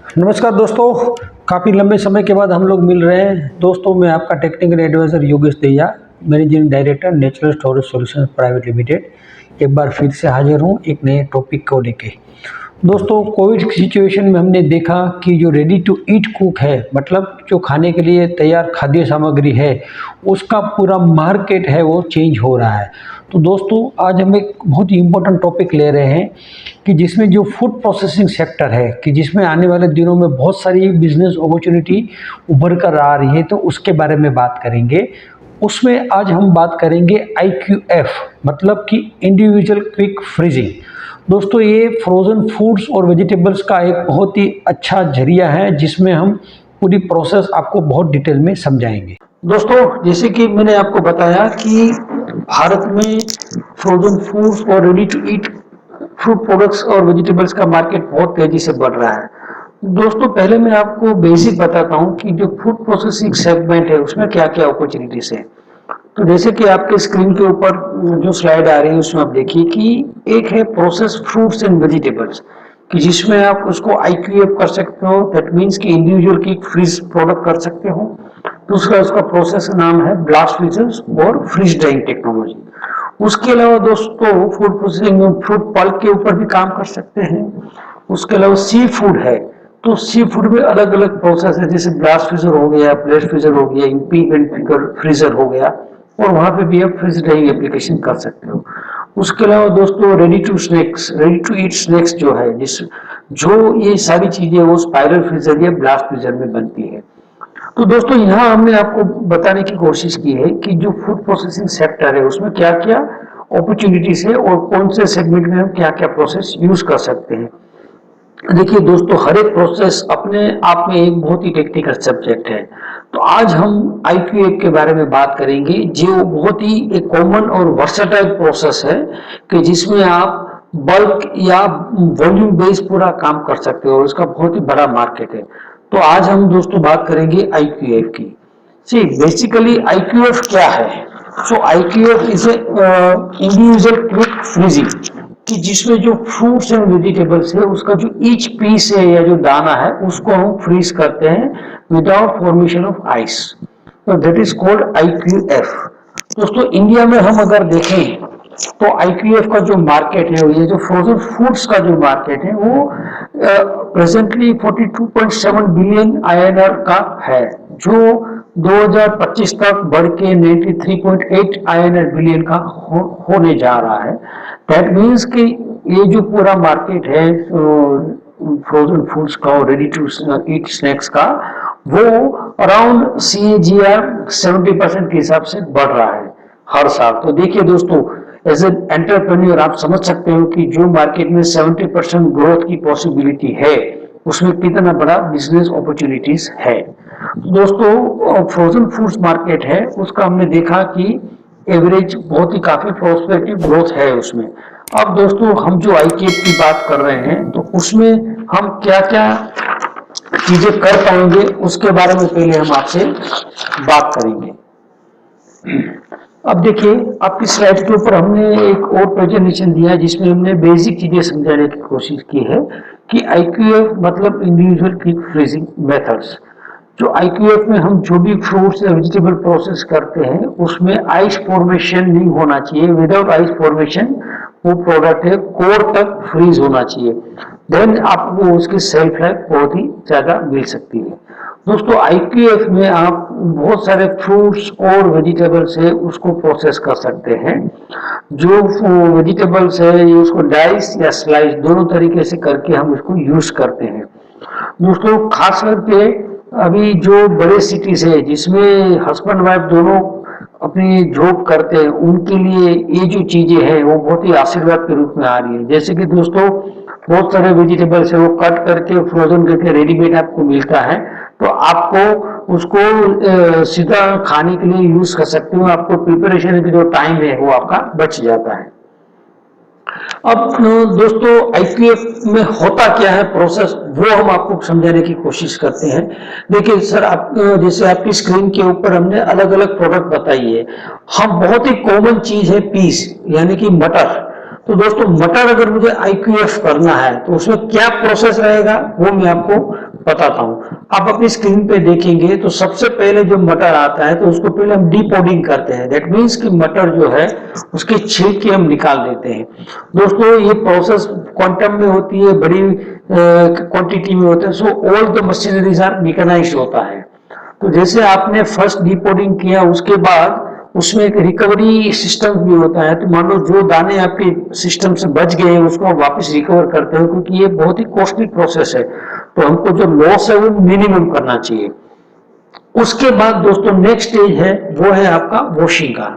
नमस्कार दोस्तों, काफ़ी लंबे समय के बाद हम लोग मिल रहे हैं। दोस्तों, मैं आपका technical adviser Yogesh Dahiya, managing director natural storage solutions private limited. एक बार फिर से हाजिर हूँ एक नए टॉपिक को लेके। दोस्तों, कोविड की सिचुएशन में हमने देखा कि जो रेडी टू ईट कुक है, मतलब जो खाने के लिए तैयार खाद्य सामग्री है, उसका पूरा मार्केट है वो चेंज हो रहा है। तो दोस्तों, आज हम एक बहुत ही इम्पोर्टेंट टॉपिक ले रहे हैं कि जिसमें जो फूड प्रोसेसिंग सेक्टर है, कि जिसमें आने वाले दिनों में बहुत सारी बिजनेस अपॉर्चुनिटी उभर कर आ रही है, तो उसके बारे में बात करेंगे। उसमें आज हम बात करेंगे IQF, मतलब कि इंडिविजुअल क्विक फ्रीजिंग। दोस्तों, ये फ्रोज़न फूड्स और वेजिटेबल्स का एक बहुत ही अच्छा जरिया है जिसमें हम पूरी प्रोसेस आपको बहुत डिटेल में समझाएंगे। दोस्तों, जैसे कि मैंने आपको बताया कि भारत में फ्रोज़न फूड्स और ready to eat food products और वेजिटेबल्स का मार्केट बहुत तेजी से बढ़ रहा है। दोस्तों, पहले मैं आपको बेसिक बताता हूँ कि जो फूड प्रोसेसिंग सेगमेंट है उसमें क्या क्या अपॉर्चुनिटीज है। तो जैसे कि आपके स्क्रीन के ऊपर जो स्लाइड आ रही है उसमें आप देखिए कि एक है प्रोसेस फ्रूट्स एंड वेजिटेबल्स, कि जिसमें आप उसको IQF कर सकते हो, दैट मीन्स कि इंडिविजुअल की फ्रीज प्रोडक्ट कर सकते हो। दूसरा उसका प्रोसेस नाम है ब्लास्ट फ्रीजर्स और फ्रीज ड्राइंग टेक्नोलॉजी। उसके अलावा दोस्तों, फूड प्रोसेसिंग में फ्रूट पल्प के ऊपर भी काम कर सकते हैं। उसके अलावा सी फूड है, तो सी फूड में अलग अलग प्रोसेस है, जैसे ब्लास्ट फ्रीजर हो गया, प्लेट फ्रीजर हो गया, इम्पीडेंट फ्रीजर हो गया, और वहां पे भी आप फ्रीज ड्राइंग एप्लीकेशन कर सकते हो। उसके अलावा दोस्तों, रेडी टू ईट स्नैक्स जो है, जिस जो ये सारी चीजें वो स्पाइरल फ्रीजर या ब्लास्ट फ्रीजर में बनती है। तो दोस्तों, यहाँ हमने आपको बताने की कोशिश की है कि जो फूड प्रोसेसिंग सेक्टर है उसमें क्या क्या अपॉर्चुनिटीज है और कौन से सेगमेंट में हम क्या क्या प्रोसेस यूज कर सकते हैं। देखिए दोस्तों, हर एक प्रोसेस अपने आप में एक बहुत ही टेक्निकल सब्जेक्ट है। तो आज हम IQF के बारे में बात करेंगे, जो बहुत ही एक कॉमन और वर्सेटाइल प्रोसेस है, कि जिसमें आप बल्क या वॉल्यूम बेस पूरा काम कर सकते हो और इसका बहुत ही बड़ा मार्केट है। तो आज हम दोस्तों बात करेंगे IQF की। सी बेसिकली IQF क्या है? सो IQF is a individual quick freezing, कि जिसमें जो फ्रूट्स एंड वेजिटेबल्स है उसका जो ईच पीस है या जो दाना है उसको हम फ्रीज करते हैं विदाउट फॉर्मेशन ऑफ आइस। तो दैट इज कॉल्ड IQF। दोस्तों, इंडिया में हम अगर देखें तो IQF का जो मार्केट है, ये जो फ्रोजन फूड्स का जो मार्केट है वो प्रेजेंटली 42.7 बिलियन INR का है, जो 2025 तक बढ़ के 93.8 INR बिलियन का होने जा रहा है। दैट मीन्स कि ये जो पूरा मार्केट है फ्रोजन फूड्स का और रेडी टू ईट स्नैक्स का, वो अराउंड CAGR 70% के हिसाब से बढ़ रहा है हर साल। तो देखिए दोस्तों, एज एन एंटरप्रेन्योर आप समझ सकते हो कि जो मार्केट में 70% ग्रोथ की पॉसिबिलिटी है उसमें कितना बड़ा बिजनेस अपॉर्चुनिटीज है। तो दोस्तों, फ्रोजन फूड्स मार्केट है उसका हमने देखा कि एवरेज बहुत ही काफी प्रोस्पेक्टिव ग्रोथ है उसमें। अब दोस्तों, हम जो IQF की बात कर रहे हैं तो उसमें हम क्या क्या चीजें कर पाएंगे उसके बारे में पहले हम आपसे बात करेंगे। अब देखिए, आपकी स्लाइड के ऊपर हमने एक और प्रेजेंटेशन दिया है जिसमें हमने बेसिक चीजें समझाने की कोशिश की है कि IQF मतलब इंडिविजुअल क्विक फ्रीजिंग मेथड्स। जो IQF में हम जो भी फ्रूट्स या वेजिटेबल प्रोसेस करते हैं उसमें आइस फॉर्मेशन नहीं होना चाहिए। विदाउट आइस फॉर्मेशन वो प्रोडक्ट है कोर तक फ्रीज होना चाहिए, देन आपको उसकी सेल्फ लाइफ बहुत ही ज्यादा मिल सकती है। दोस्तों, IQF में आप बहुत सारे फ्रूट्स और वेजिटेबल्स है उसको प्रोसेस कर सकते हैं। जो वेजिटेबल्स है ये उसको डाइस या स्लाइस दोनों तरीके से करके हम उसको यूज करते हैं। दोस्तों, खास करके अभी जो बड़े सिटीज है जिसमें हस्बैंड वाइफ दोनों अपनी जॉब करते हैं, उनके लिए ये जो चीजें हैं वो बहुत ही आशीर्वाद के रूप में आ रही है। जैसे कि दोस्तों, बहुत सारे वेजिटेबल्स है वो कट करके फ्रोजन करके रेडीमेड आपको मिलता है, तो आपको उसको सीधा खाने के लिए यूज कर सकते हो। आपको प्रिपरेशन का जो टाइम है वो आपका बच जाता है। अब दोस्तों, IQF में होता क्या है प्रोसेस, वो हम आपको समझाने की कोशिश करते हैं। देखिए सर, आप जैसे आपकी स्क्रीन के ऊपर हमने अलग अलग प्रोडक्ट बताई है। हम बहुत ही कॉमन चीज है पीस, यानी कि मटर। तो दोस्तों मटर अगर मुझे IQF करना है तो उसमें क्या प्रोसेस रहेगा वो मैं आपको बताता हूं। आप अपनी स्क्रीन पे देखेंगे तो सबसे पहले जो मटर आता है तो उसको पहले हम डीकोडिंग करते हैं। दैट मीन्स कि मटर जो है उसके छिलके हम निकाल देते हैं। दोस्तों ये प्रोसेस क्वांटम में होती है, बड़ी क्वांटिटी में होता है। So all the machineries are mechanised होता है। तो जैसे आपने फर्स्ट डीकोडिंग किया उसके बाद उसमें एक रिकवरी सिस्टम भी होता है। तो मान लो जो दाने आपके सिस्टम से बच गए उसको आप वापस रिकवर करते हो, क्योंकि ये बहुत ही कॉस्टली प्रोसेस है। तो हमको जो लॉस है वो मिनिमम करना चाहिए। उसके बाद दोस्तों नेक्स्ट स्टेज है वो है आपका वॉशिंग का।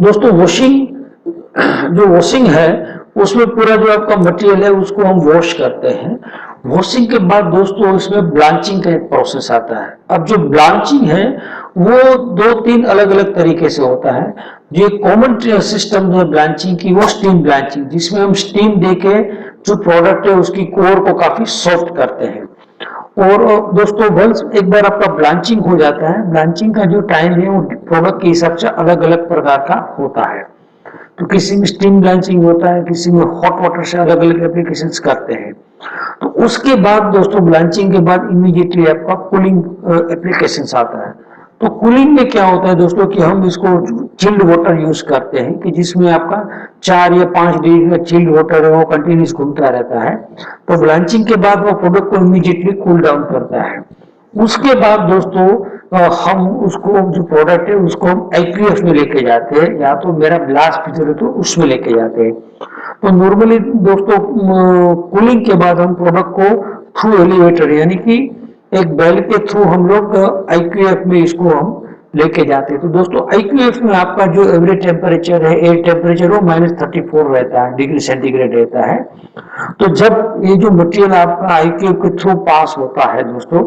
दोस्तों जो वॉशिंग है उसमें पूरा जो आपका मटेरियल है उसको हम वॉश करते हैं। वॉशिंग के बाद दोस्तों इसमें ब्लांचिंग का एक प्रोसेस आता है। अब जो ब्लांचिंग है वो 2-3 अलग अलग तरीके से होता है। जो कॉमन सिस्टम है ब्लांचिंग की वो स्टीम ब्लांचिंग, जिसमें हम स्टीम देके जो प्रोडक्ट है उसकी कोर को काफी सॉफ्ट करते हैं। और दोस्तों वंस एक बार आपका ब्लांचिंग हो जाता है, ब्लांचिंग का जो टाइम है वो प्रोडक्ट के हिसाब से अलग अलग प्रकार का होता है। तो किसी में स्टीम ब्लांचिंग होता है, किसी में हॉट वाटर से अलग अलग एप्लीकेशन करते हैं। तो उसके बाद दोस्तों ब्लांचिंग के बाद इमीडिएटली आपका कूलिंग एप्लीकेशन आता है। तो कूलिंग में क्या होता है दोस्तों कि हम इसको चिल्ड वाटर यूज करते हैं, कि जिसमें आपका 4 या 5 डिग्री का चिल्ड वाटर है वो कंटिन्यूस घूमता रहता है। तो ब्लांचिंग के बाद वो प्रोडक्ट को इमीडिएटली कूल डाउन करता है। उसके बाद दोस्तों हम उसको जो प्रोडक्ट है उसको हम IQF में लेके जाते हैं, या तो मेरा ग्लास फ्रीजर है तो उसमें लेके जाते हैं। तो नॉर्मली दोस्तों कूलिंग के बाद हम प्रोडक्ट को थ्रू एलिवेटर यानी कि एक बेल के थ्रू हम लोग IQF में इसको हम लेके जाते हैं। तो दोस्तों IQF में आपका जो एवरेज टेम्परेचर है, एयर टेम्परेचर वो -34 रहता है, डिग्री सेंटीग्रेड रहता है। तो जब ये जो मटेरियल आपका IQF के थ्रू पास होता है दोस्तों,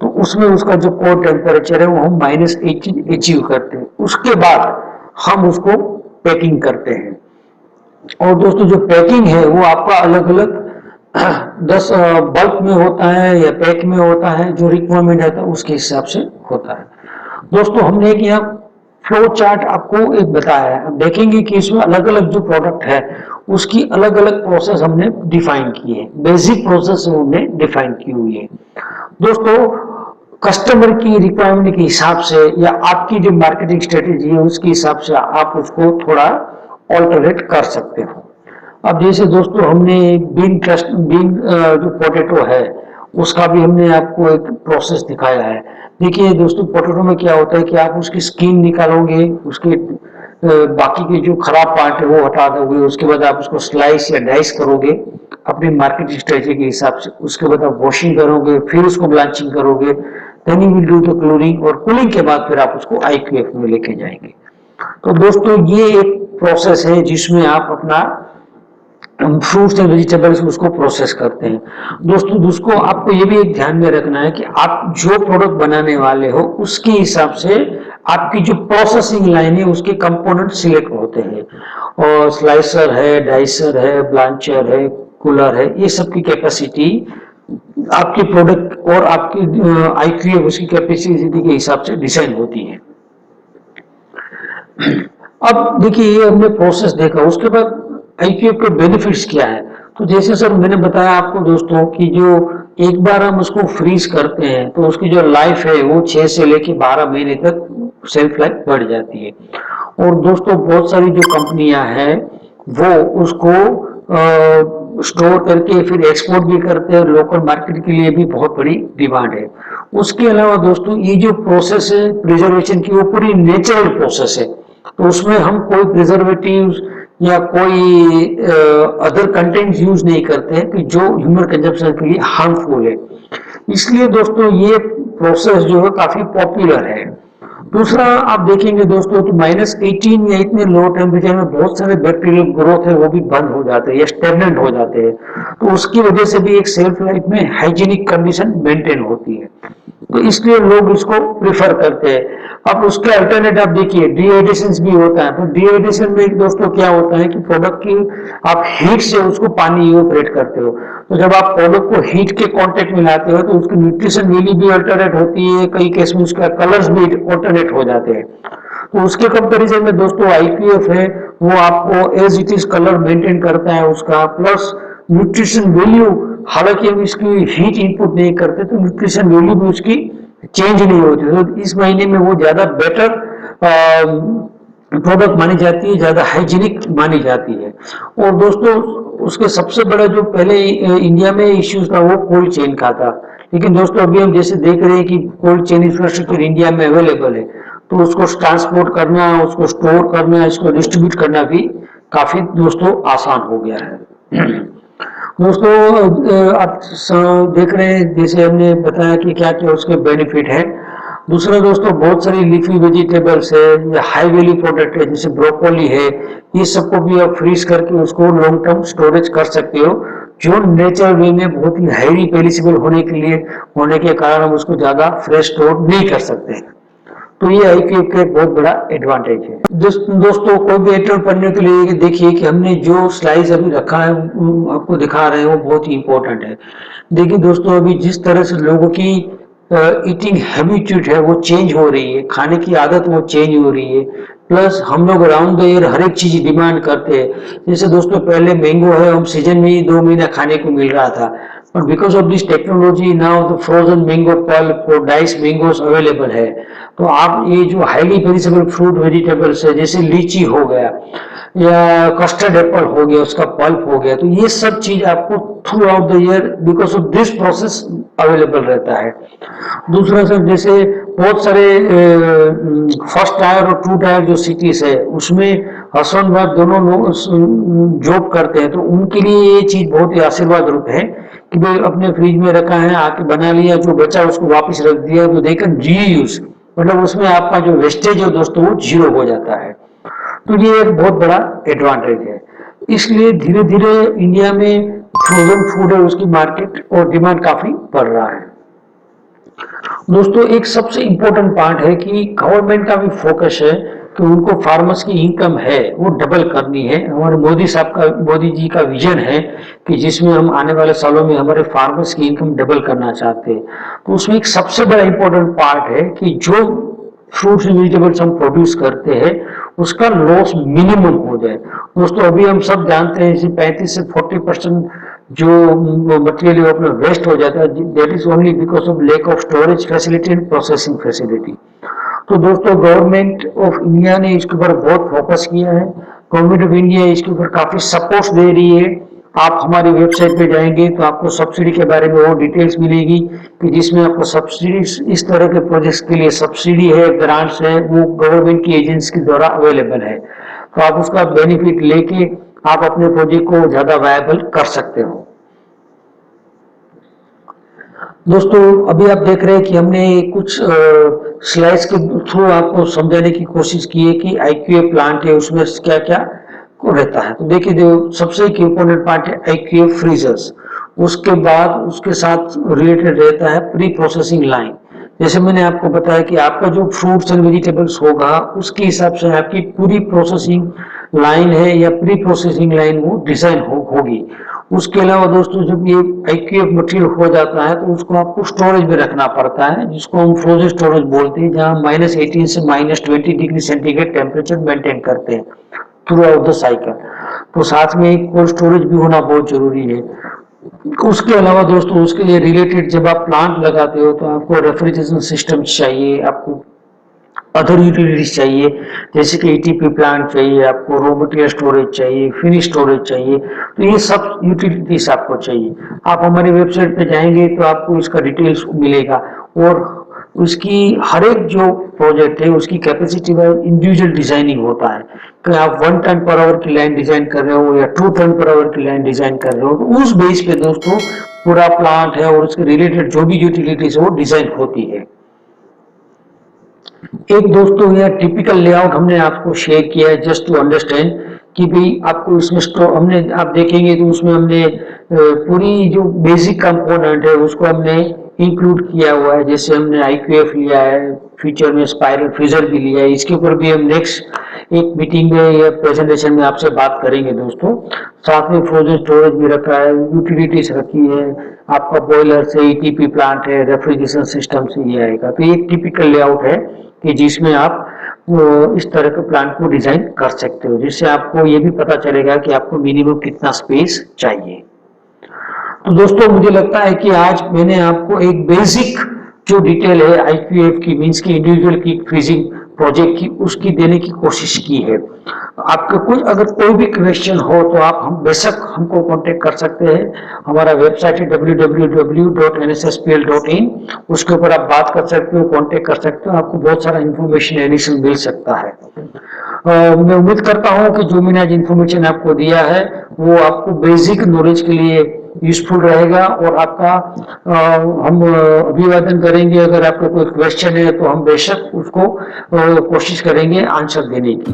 तो उसमें उसका जो कोर टेम्परेचर है वो हम -18 अचीव करते हैं। उसके बाद हम उसको पैकिंग करते हैं। और दोस्तों जो पैकिंग है वो आपका अलग अलग 10 बल्क में होता है या पैक में होता है, जो रिक्वायरमेंट है उसके हिसाब से होता है। दोस्तों हमने एक यहाँ फ्लो चार्ट आपको एक बताया है। देखेंगे कि इसमें अलग अलग जो प्रोडक्ट है उसकी अलग अलग प्रोसेस हमने डिफाइन की है, बेसिक प्रोसेस हमने डिफाइन की हुई है। दोस्तों कस्टमर की रिक्वायरमेंट के हिसाब से या आपकी जो मार्केटिंग स्ट्रेटेजी है उसके हिसाब से आप उसको थोड़ा ऑल्टरनेट कर सकते हो। अब जैसे दोस्तों हमने बीन जो पोटैटो है उसका भी हमने आपको एक प्रोसेस दिखाया है। देखिए दोस्तों पोटैटो में क्या होता है कि आप उसकी स्किन निकालोगे, उसके बाकी के जो खराब पार्ट है वो हटा दोगे। उसके बाद आप उसको स्लाइस या डाइस करोगे अपनी मार्केटिंग स्ट्रेटेजी के हिसाब से। उसके बाद आप वॉशिंग करोगे, फिर उसको ब्लांचिंग करोगे, then you will do the cooling, और कूलिंग के बाद फिर आप उसको IQF में लेके जाएंगे। तो दोस्तों ये एक प्रोसेस है जिसमें आप अपना फ्रूट्स एंड वेजिटेबल्स उसको प्रोसेस करते हैं। दोस्तों आपको ये भी एक ध्यान में रखना है कि आप जो प्रोडक्ट बनाने वाले हो उसके हिसाब से आपकी जो प्रोसेसिंग लाइन है उसके कंपोनेंट सिलेक्ट होते हैं। और स्लाइसर है, डाइसर है, ब्लांचर है, कूलर है, ये सब की कैपेसिटी आपके प्रोडक्ट और आपकी IQF उसकी कैपेसिटी के हिसाब से डिसाइड होती है। अब देखिए ये हमने प्रोसेस देखा, उसके बाद IQF के बेनिफिट्स क्या है। तो जैसे सर मैंने बताया आपको दोस्तों कि जो एक बार हम उसको फ्रीज करते हैं तो उसकी जो लाइफ है वो 6 से लेके 12 महीने तक सेल्फ लाइफ बढ़ जाती है। और दोस्तों बहुत सारी जो कंपनियां हैं वो उसको स्टोर करके फिर एक्सपोर्ट भी करते हैं, लोकल मार्केट के लिए भी बहुत बड़ी डिमांड है। उसके अलावा दोस्तों ये जो प्रोसेस है प्रिजर्वेशन की वो पूरी नेचुरल प्रोसेस है। तो उसमें हम कोई प्रिजर्वेटिव या कोई अदर कंटेंट यूज नहीं करते हैं कि जो ह्यूमन कंजप्शन के लिए हार्मफुल है। इसलिए दोस्तों ये प्रोसेस जो है काफी पॉपुलर है। दूसरा आप देखेंगे दोस्तों तो -18 या इतने लो टेम्परेचर में बहुत सारे बैक्टीरियल ग्रोथ है वो भी बंद हो जाते हैं या स्टेगनेंट हो जाते हैं। तो उसकी वजह से भी एक सेल्फ लाइफ में हाइजीनिक कंडीशन मेंटेन होती है। तो इसलिए लोग इसको प्रिफर करते हैं। अब उसके अल्टरनेट आप देखिए डिहाइड्रेशन भी होता है। तो डिहाइड्रेशन में दोस्तों क्या होता है कि प्रोडक्ट की आप हीट से उसको पानी इवेपोरेट करते हो। तो जब आप प्रोडक्ट को हीट के कांटेक्ट में लाते हो तो उसकी न्यूट्रिशन वैल्यू भी अल्टरनेट होती है, कई केस में उसका कलर्स भी अल्टरनेट हो जाते हैं। तो उसके कंपैरिजन में दोस्तों IQF है वो आपको as it is colour maintain करता है उसका, प्लस न्यूट्रिशन वैल्यू, हालांकि हम इसकी हीट इनपुट नहीं करते तो न्यूट्रिशन वैल्यू भी उसकी चेंज नहीं होती, तो इस महीने में वो ज्यादा बेटर प्रोडक्ट मानी जाती है, ज्यादा हाइजीनिक मानी जाती है। और दोस्तों उसके सबसे बड़ा जो पहले इंडिया में इश्यूज था वो कोल्ड चेन का था, लेकिन दोस्तों अभी हम जैसे देख रहे हैं कि कोल्ड चेन इंफ्रास्ट्रक्चर इंडिया में अवेलेबल है, तो उसको ट्रांसपोर्ट करना, उसको स्टोर करना, इसको डिस्ट्रीब्यूट करना भी काफी दोस्तों आसान हो गया है। दोस्तों आप देख रहे हैं जैसे हमने बताया कि क्या क्या उसके बेनिफिट है। दूसरा दोस्तों बहुत सारी लीफी वेजिटेबल्स है या हाई वैल्यू प्रोडक्ट है जैसे ब्रोकोली है, ये सबको भी आप फ्रीज करके उसको लॉन्ग टर्म स्टोरेज कर सकते हो, जो नेचुरल वे में बहुत ही हाईली पेरिसेबल होने के कारण हम उसको ज्यादा फ्रेश स्टोर नहीं कर सकते। तो ये IQF का एक बहुत बड़ा एडवांटेज है। दोस्तों कोई भी एंटरप्रेन्योर के लिए देखिए कि हमने जो स्लाइस अभी रखा है आपको दिखा रहे हैं वो बहुत ही इंपॉर्टेंट है। देखिए दोस्तों अभी जिस तरह से लोगों की ईटिंग हैबिट्यूड है वो चेंज हो रही है, खाने की आदत वो चेंज हो रही है, प्लस हम लोग अराउंड द ईयर हर एक चीज डिमांड करते हैं। जैसे दोस्तों पहले मैंगो है हम सीजन में ही 2 महीना खाने को मिल रहा था, but because of this technology now the frozen mango pulp और डाइस मैंगोस अवेलेबल है। तो आप ये जो हाईली पेरिसेबल फ्रूट वेजिटेबल्स है जैसे लीची हो गया या कस्टर्ड एप्पल हो गया, उसका पल्प हो गया, तो ये सब चीज आपको through out the year because of this process available रहता है। दूसरा सर जैसे बहुत सारे फर्स्ट टायर और टू टायर जो सिटीज है उसमें हस्बैंड वाइफ दोनों लोग जॉब करते हैं, तो उनके लिए ये चीज बहुत ही आशीर्वाद रूप है कि भाई अपने फ्रिज में रखा है आके बना लिया, जो बचा उसको वापस रख दिया, तो दे कैन रीयूज, मतलब उसमें आपका जो वेस्टेज है दोस्तों वो जीरो हो जाता है। तो ये एक बहुत बड़ा एडवांटेज है। इसलिए धीरे धीरे इंडिया में फ्रोजन फूड है उसकी मार्केट और डिमांड काफी बढ़ रहा है। दोस्तों एक सबसे इंपॉर्टेंट पार्ट है कि गवर्नमेंट का भी फोकस है कि उनको फार्मर्स की इनकम है वो डबल करनी है। हमारे मोदी जी का विजन है कि जिसमें हम आने वाले सालों में हमारे फार्मर्स की इनकम डबल करना चाहते हैं। तो उसमें एक सबसे बड़ा इंपॉर्टेंट पार्ट है कि जो फ्रूट्स एंड वेजिटेबल्स हम प्रोड्यूस करते हैं उसका लॉस मिनिमम हो जाए। दोस्तों अभी हम सब जानते हैं 35 से 40% जो मटेरियल अपना वेस्ट हो जाता है, that is only because of lack of storage facility and processing facility. तो दोस्तों गवर्नमेंट ऑफ इंडिया ने इसके ऊपर बहुत फोकस किया है, गवर्नमेंट ऑफ इंडिया इसके ऊपर काफी सपोर्ट दे रही है। आप हमारी वेबसाइट पे जाएंगे तो आपको सब्सिडी के बारे में और डिटेल्स मिलेगी कि जिसमें आपको सब्सिडी इस तरह के प्रोजेक्ट्स के लिए सब्सिडी है, ग्रांट्स है, वो गवर्नमेंट की एजेंसी के द्वारा अवेलेबल है। तो आप उसका बेनिफिट लेके आप अपने प्रोजेक्ट को ज्यादा वायबल कर सकते हो। दोस्तों अभी आप देख रहे हैं कि हमने कुछ स्लाइड्स के थ्रू आपको समझाने की कोशिश की है कि IQF प्लांट है उसमें क्या क्या रहता है। तो देखिए जो सबसे एक इम्पोर्टेंट पार्ट है IQF फ्रीजर्स, उसके बाद उसके साथ रिलेटेड रहता है प्री प्रोसेसिंग लाइन। जैसे मैंने आपको बताया कि आपका जो फ्रूट्स एंड वेजिटेबल्स होगा उसके हिसाब से आपकी पूरी प्रोसेसिंग लाइन है या प्री प्रोसेसिंग लाइन वो डिजाइन होगी। उसके अलावा दोस्तों जब ये IQF मटेरियल हो जाता है तो उसको आपको स्टोरेज में रखना पड़ता है जिसको हम फ्रोजन स्टोरेज बोलते हैं, जहां -18 से -20 डिग्री सेंटीग्रेड टेम्परेचर मेंटेन करते हैं थ्रू आउट द साइकिल। तो साथ में एक कोल्ड स्टोरेज भी होना बहुत जरूरी है। उसके अलावा दोस्तों उसके लिए रिलेटेड जब आप प्लांट लगाते हो तो आपको रेफ्रिजरेशन सिस्टम चाहिए, आपको अदर यूटिलिटीज चाहिए जैसे कि ETP प्लांट चाहिए, आपको रॉ मटेरियल स्टोरेज चाहिए, फिनिश स्टोरेज चाहिए, तो ये सब यूटिलिटीज आपको चाहिए। आप हमारी वेबसाइट पे जाएंगे तो आपको इसका डिटेल्स मिलेगा और उसकी हर एक जो प्रोजेक्ट है उसकी कैपेसिटी में इंडिविजुअल डिजाइनिंग होता है कि आप 1 टन पर आवर की लाइन डिजाइन कर रहे हो या 2 टन पर आवर की लाइन डिजाइन कर रहे हो, तो उस बेस पे दोस्तों पूरा प्लांट है और उसके रिलेटेड जो भी यूटिलिटीज है वो डिजाइन होती है। एक दोस्तों यह टिपिकल लेआउट हमने आपको शेयर किया है जस्ट टू अंडरस्टैंड कि भाई आपको इसमें हमने आप देखेंगे तो उसमें हमने पूरी जो बेसिक कंपोनेंट है उसको हमने इंक्लूड किया हुआ है। जैसे हमने IQF लिया है, फ्यूचर में स्पाइरल फ्रीजर भी लिया है, इसके ऊपर भी हम नेक्स्ट एक मीटिंग में या प्रेजेंटेशन में आपसे बात करेंगे दोस्तों। साथ में फ्रोजन स्टोरेज भी रखा है, यूटिलिटीज रखी है, आपका बॉयलर से ETP प्लांट है, रेफ्रिजरेशन सिस्टम से ये आएगा। तो ये एक टिपिकल लेआउट है कि जिसमें आप वो इस तरह के प्लांट को डिजाइन कर सकते हो, जिससे आपको ये भी पता चलेगा कि आपको मिनिमम कितना स्पेस चाहिए। तो दोस्तों मुझे लगता है कि आज मैंने आपको एक बेसिक जो डिटेल है आईक्यूएफ की, मींस की इंडिविजुअल की फ्रीजिंग प्रोजेक्ट की, उसकी देने की कोशिश की है। आपका कोई अगर कोई भी क्वेश्चन हो तो आप हम बेशक हमको कांटेक्ट कर सकते हैं। हमारा वेबसाइट है www.nsspl.in, उसके ऊपर आप बात कर सकते हो, कांटेक्ट कर सकते हो, आपको बहुत सारा इंफॉर्मेशन एडिशन मिल सकता है। मैं उम्मीद करता हूं कि जो मैंने आज इन्फॉर्मेशन आपको दिया है वो आपको बेसिक नॉलेज के लिए यूजफुल रहेगा, और आपका हम अभिवादन करेंगे। अगर आपका कोई क्वेश्चन है तो हम बेशक उसको कोशिश करेंगे आंसर देने की।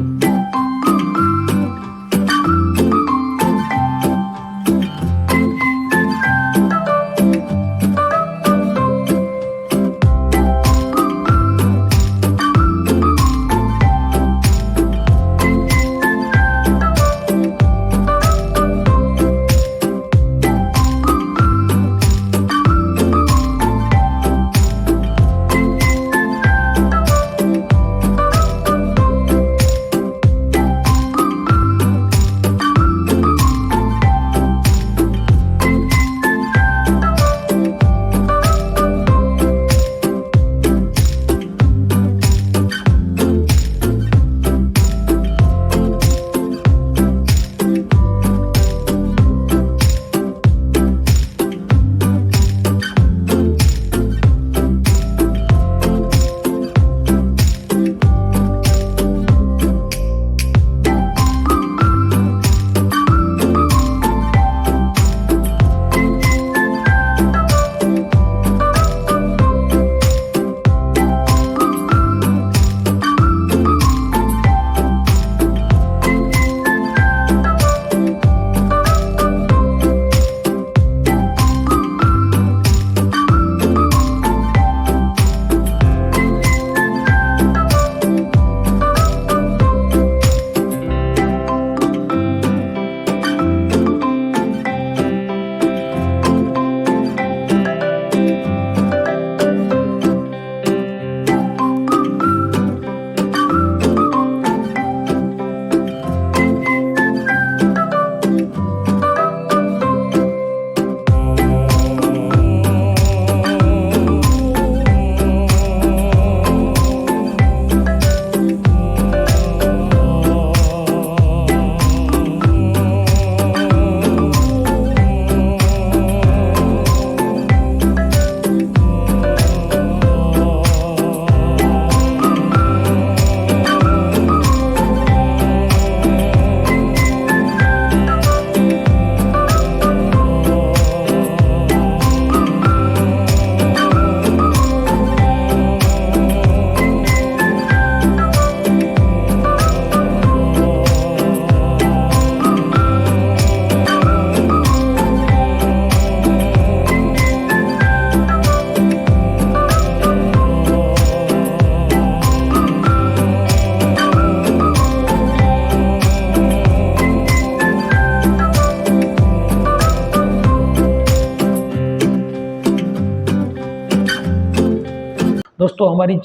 दोस्तों हमारी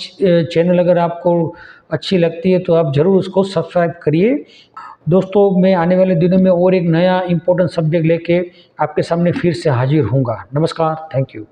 चैनल अगर आपको अच्छी लगती है तो आप ज़रूर उसको सब्सक्राइब करिए। दोस्तों मैं आने वाले दिनों में और एक नया इम्पोर्टेंट सब्जेक्ट लेके आपके सामने फिर से हाजिर होऊंगा। नमस्कार, थैंक यू।